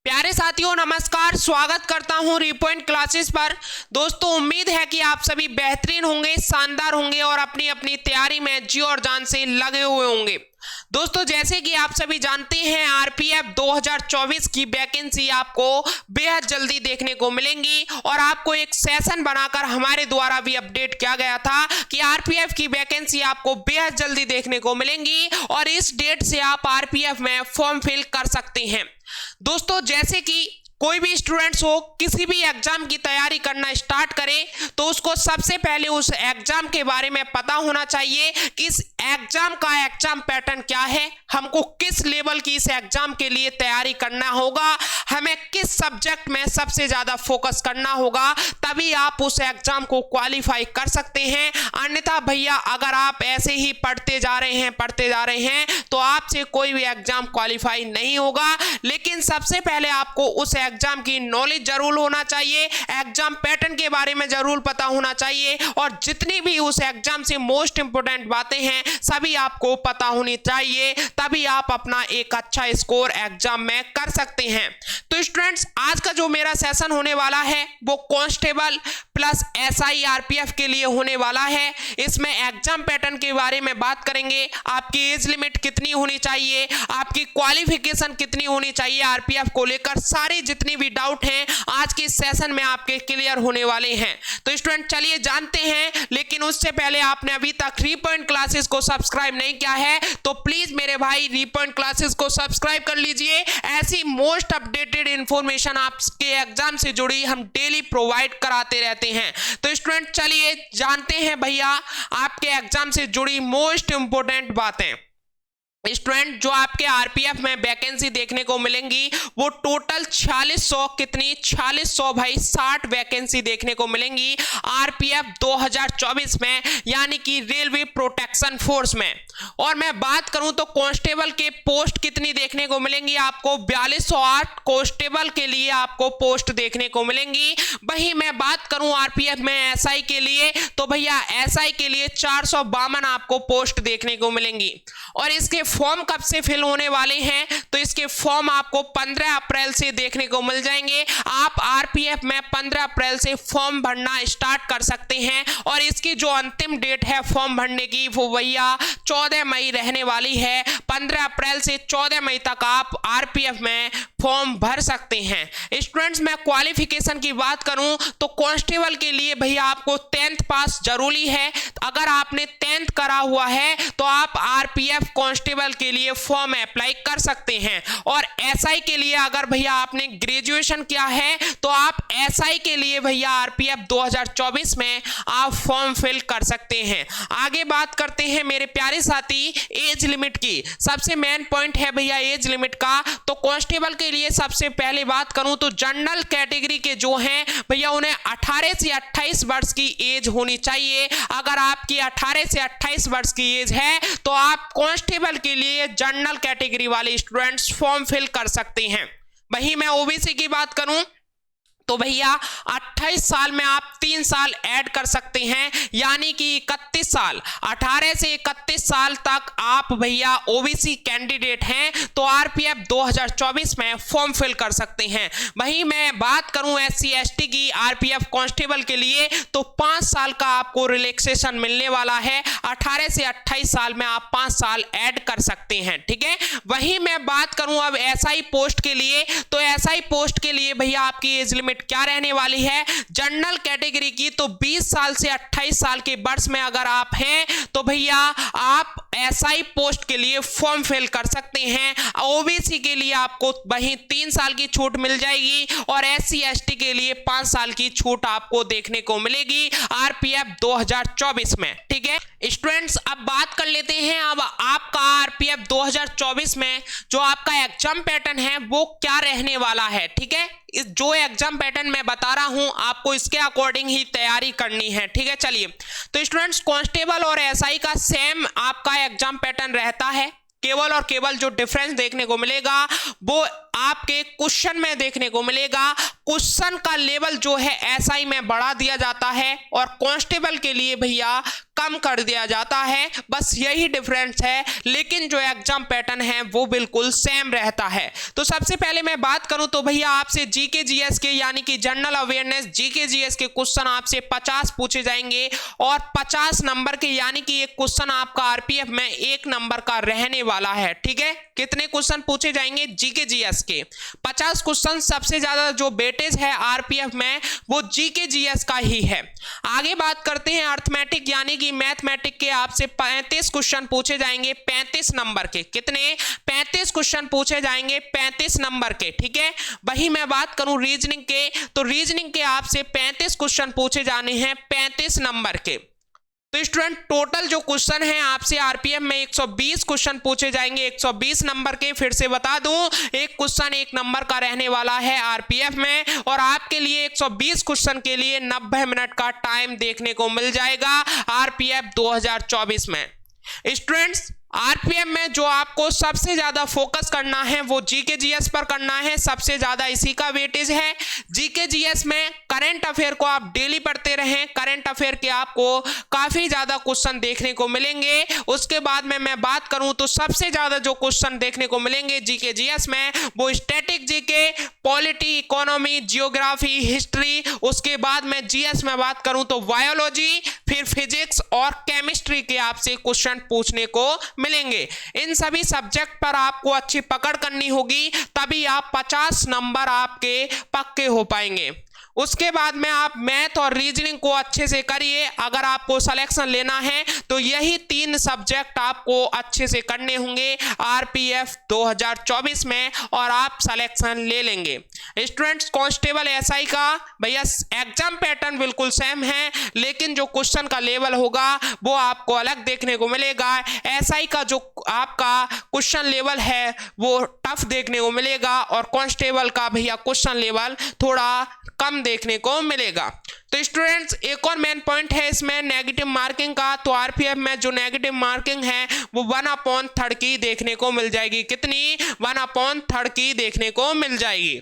प्यारे साथियों नमस्कार, स्वागत करता हूं रिपॉइंट क्लासेस पर। दोस्तों उम्मीद है कि आप सभी बेहतरीन होंगे, शानदार होंगे और अपनी अपनी तैयारी में जी और जान से लगे हुए होंगे। दोस्तों जैसे कि आप सभी जानते हैं आरपीएफ 2024 की वैकेंसी आपको बेहद जल्दी देखने को मिलेंगी और आपको एक सेशन बनाकर हमारे द्वारा भी अपडेट किया गया था कि आरपीएफ की वैकेंसी आपको बेहद जल्दी देखने को मिलेंगी और इस डेट से आप आरपीएफ में फॉर्म फिल कर सकते हैं। दोस्तों जैसे कि कोई भी स्टूडेंट्स हो किसी भी एग्जाम की तैयारी करना स्टार्ट करे तो उसको सबसे पहले उस एग्जाम के बारे में पता होना चाहिए कि इस एग्जाम का एग्जाम पैटर्न क्या है, हमको किस लेवल की इस एग्जाम के लिए तैयारी करना होगा, हमें किस सब्जेक्ट में सबसे ज्यादा फोकस करना होगा, तभी आप उस एग्जाम को क्वालिफाई कर सकते हैं। अन्यथा भैया अगर आप ऐसे ही पढ़ते जा रहे हैं तो आपसे कोई भी एग्जाम क्वालिफाई नहीं होगा। लेकिन सबसे पहले आपको उस एग्जाम की नॉलेज जरूर होना चाहिए, एग्जाम पैटर्न के बारे में जरूर पता होना चाहिए और जितनी भी उस एग्जाम से मोस्ट इंपोर्टेंट बातें हैं सभी आपको पता होनी चाहिए, तभी आप अपना एक अच्छा स्कोर एग्जाम में कर सकते हैं। तो स्टूडेंट्स आज का जो मेरा सेशन होने वाला है वो कांस्टेबल प्लस एसआई आरपीएफ के लिए होने वाला है। इसमें एग्जाम पैटर्न के बारे में बात करेंगे, आपकी एज लिमिट कितनी होनी चाहिए, आपकी क्वालिफिकेशन कितनी होनी चाहिए आरपीएफ को लेकर, सारे जितनी भी डाउट हैं आज के सेशन में आपके क्लियर होने वाले हैं। तो स्टूडेंट चलिए जानते हैं, लेकिन उससे पहले आपने अभी तक रिपॉइंट क्लासेस को सब्सक्राइब नहीं किया है तो प्लीज मेरे भाई रिपॉइंट क्लासेस को सब्सक्राइब कर लीजिए। ऐसी मोस्ट अपडेटेड इंफॉर्मेशन आपके एग्जाम से जुड़ी हम डेली प्रोवाइड कराते रहते हैं। तो स्टूडेंट चलिए जानते हैं भैया आपके एग्जाम से जुड़ी मोस्ट इंपोर्टेंट बातें। स्टूडेंट जो आपके आरपीएफ में वैकेंसी देखने को मिलेंगी वो टोटल 4600 भाई 60 वैकेंसी देखने को मिलेंगी आरपीएफ 2024 में, यानी कि रेलवे प्रोटेक्शन फोर्स में। और मैं बात करूं तो कांस्टेबल के पोस्ट कितनी देखने को मिलेंगी, आपको 4208 कांस्टेबल के लिए आपको पोस्ट देखने को मिलेंगी। वहीं मैं बात करूं आरपीएफ में एसआई के लिए तो भैया एसआई के लिए 452 आपको पोस्ट देखने को मिलेंगी। और इसके फॉर्म कब से फिल होने वाले हैं तो इसके फॉर्म आपको 15 अप्रैल से देखने को मिल जाएंगे। आप आरपीएफ में 15 अप्रैल से फॉर्म भरना स्टार्ट कर सकते हैं और इसकी जो अंतिम डेट है फॉर्म भरने की वो भैया 14 मई रहने वाली है। 15 अप्रैल से 14 मई तक आप आरपीएफ में फॉर्म भर सकते हैं। स्टूडेंट्स मैं क्वालिफिकेशन की बात करूं तो कांस्टेबल के लिए भैया आपको 10th पास जरूरी है। अगर आपने 10th करा हुआ है तो आप आरपीएफ कांस्टेबल के लिए फॉर्म अप्लाई कर सकते हैं। और एसआई के लिए अगर भैया आपने ग्रेजुएशन किया है तो आप एसआई के लिए भैया आरपीएफ 2024 में आप फॉर्म फिल कर सकते हैं। आगे बात करते हैं मेरे प्यारे साथी एज लिमिट की। सबसे मेन पॉइंट है भैया एज लिमिट का। तो कांस्टेबल के लिए सबसे पहले बात करूं तो जनरल कैटेगरी के जो हैं भैया उन्हें 18 से 28 वर्ष की एज होनी चाहिए। अगर आपकी 18 से 28 वर्ष की एज है तो आप कांस्टेबल के लिए जनरल कैटेगरी वाले स्टूडेंट्स फॉर्म फिल कर सकते हैं। वहीं मैं ओबीसी की बात करूं तो भैया 28 साल में आप 3 साल ऐड कर सकते हैं, यानी कि 31 साल। 18 से 31 साल तक आप भैया ओबीसी कैंडिडेट हैं तो आरपीएफ 2024 में फॉर्म फिल कर सकते हैं। वहीं मैं बात करूं एससी एसटी की आरपीएफ कांस्टेबल के लिए तो 5 साल का आपको रिलैक्सेशन मिलने वाला है। 18 से 28 साल में आप 5 साल ऐड कर सकते हैं, ठीक है। वहीं मैं बात करूं अब एसआई पोस्ट के लिए तो एसआई पोस्ट के लिए भैया आपकी एज लिमिट क्या रहने वाली है जनरल कैटेगरी की तो 20 साल से 28 साल के वर्ष में अगर आप हैं तो भैया आप एसआई पोस्ट के लिए फॉर्म फिल कर सकते हैं। ओबीसी के लिए आपको वहीं 3 साल की छूट मिल जाएगी और एससी एसटी के लिए 5 साल की छूट आपको देखने को मिलेगी आरपीएफ 2024 में, ठीक है। स्टूडेंट्स अब बात कर लेते हैं अब आपका आरपीएफ 2024 में जो आपका एग्जाम पैटर्न है वो क्या रहने वाला है, ठीक है। इस जो एग्जाम पैटर्न मैं बता रहा हूं आपको इसके अकॉर्डिंग ही तैयारी करनी है, ठीक है। चलिए तो स्टूडेंट्स कांस्टेबल और एसआई का सेम आपका एग्जाम पैटर्न रहता है, केवल और केवल जो डिफरेंस देखने को मिलेगा वो आपके क्वेश्चन में देखने को मिलेगा। क्वेश्चन का लेवल जो है एसआई में बढ़ा दिया जाता है और कांस्टेबल के लिए भैया कम कर दिया जाता है, बस यही डिफरेंस है, लेकिन जो एग्जाम पैटर्न है वो बिल्कुल सेम रहता है। तो सबसे पहले मैं बात करूं तो भैया आपसे जीके जीएस के यानी कि जनरल अवेयरनेस जीके जीएस के क्वेश्चन आपसे 50 पूछे जाएंगे और 50 नंबर के, यानी कि एक क्वेश्चन आपका आरपीएफ में 1 नंबर का रहने वाला है। ठीक है, कितने क्वेश्चन पूछे जाएंगे जीके जीएस के? 50 क्वेश्चन। सबसे ज्यादा जो वेटेज है आरपीएफ में वो जीके जीएस का ही है। आगे बात करते हैं अर्थमेटिक यानी कि मैथमेटिक के आपसे 35 क्वेश्चन पूछे जाएंगे 35 नंबर के। कितने? 35 क्वेश्चन पूछे जाएंगे 35 नंबर के। ठीक है, वही मैं बात करूं रीजनिंग के, तो रीजनिंग के आपसे 35 क्वेश्चन पूछे जाने हैं 35 नंबर के। तो स्टूडेंट टोटल जो क्वेश्चन है आपसे आरपीएफ में 120 क्वेश्चन पूछे जाएंगे 120 नंबर के। फिर से बता दूं, एक क्वेश्चन 1 नंबर का रहने वाला है आरपीएफ में और आपके लिए 120 क्वेश्चन के लिए 90 मिनट का टाइम देखने को मिल जाएगा आरपीएफ 2024 में। स्टूडेंट्स आरपीएफ में जो आपको सबसे ज्यादा फोकस करना है वो जीके जीएस पर करना है, सबसे ज्यादा इसी का वेटेज है। जीके जीएस में करंट अफेयर को आप डेली पढ़ते रहें, करंट अफेयर के आपको काफी ज्यादा क्वेश्चन देखने को मिलेंगे। उसके बाद में मैं बात करूं तो सबसे ज्यादा जो क्वेश्चन देखने को मिलेंगे जीके जीएस में वो static GK, polity, economy, geography, history, उसके बाद में जीएस में बात करूं तो बायोलॉजी, फिर फिजिक्स और केमिस्ट्री के आपसे क्वेश्चन पूछने को मिलेंगे। इन सभी सब्जेक्ट पर आपको अच्छी पकड़ करनी होगी, तभी आप 50 नंबर आपके पक्के हो पाएंगे। उसके बाद में आप मैथ और रीजनिंग को अच्छे से करिए। अगर आपको सिलेक्शन लेना है तो यही 3 सब्जेक्ट आपको अच्छे से करने होंगे आरपीएफ 2024 में और आप सिलेक्शन ले लेंगे। स्टूडेंट्स कांस्टेबल एसआई का भैया एग्जाम पैटर्न बिल्कुल सेम है, लेकिन जो क्वेश्चन का लेवल होगा वो आपको अलग देखने को मिलेगा। एसआई का जो आपका क्वेश्चन लेवल है वो टफ देखने को मिलेगा और कांस्टेबल का भैया क्वेश्चन लेवल थोड़ा कम देखने को मिलेगा। तो स्टूडेंट्स एक और मेन पॉइंट है इसमें नेगेटिव मार्किंग का। तो आरपीएफ में जो नेगेटिव मार्किंग है वो 1/3 की देखने को मिल जाएगी। कितनी? 1/3 की देखने को मिल जाएगी।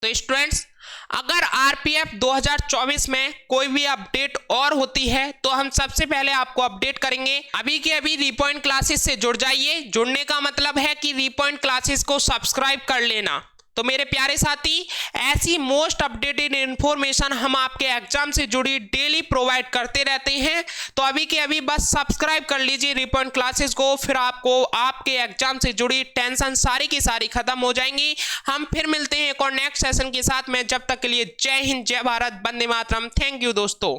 तो स्टूडेंट्स अगर आरपीएफ 2024 में कोई भी अपडेट और होती है तो हम सबसे पहले आपको अपडेट करेंगे। अभी के अभी रीपॉइंट क्लासेस से जुड़ जाइए। जुड़ने का मतलब है कि रीपॉइंट क्लासेस को सब्सक्राइब कर लेना। तो मेरे प्यारे साथी ऐसी मोस्ट अपडेटेड इंफॉर्मेशन हम आपके एग्जाम से जुड़ी डेली प्रोवाइड करते रहते हैं। तो अभी के अभी बस सब्सक्राइब कर लीजिए रीपॉइंट क्लासेस को, फिर आपको आपके एग्जाम से जुड़ी टेंशन सारी की सारी खत्म हो जाएंगी। हम फिर मिलते हैं एक और नेक्स्ट सेशन के साथ में। जब तक के लिए जय हिंद, जय भारत, वंदे मातरम। थैंक यू दोस्तों।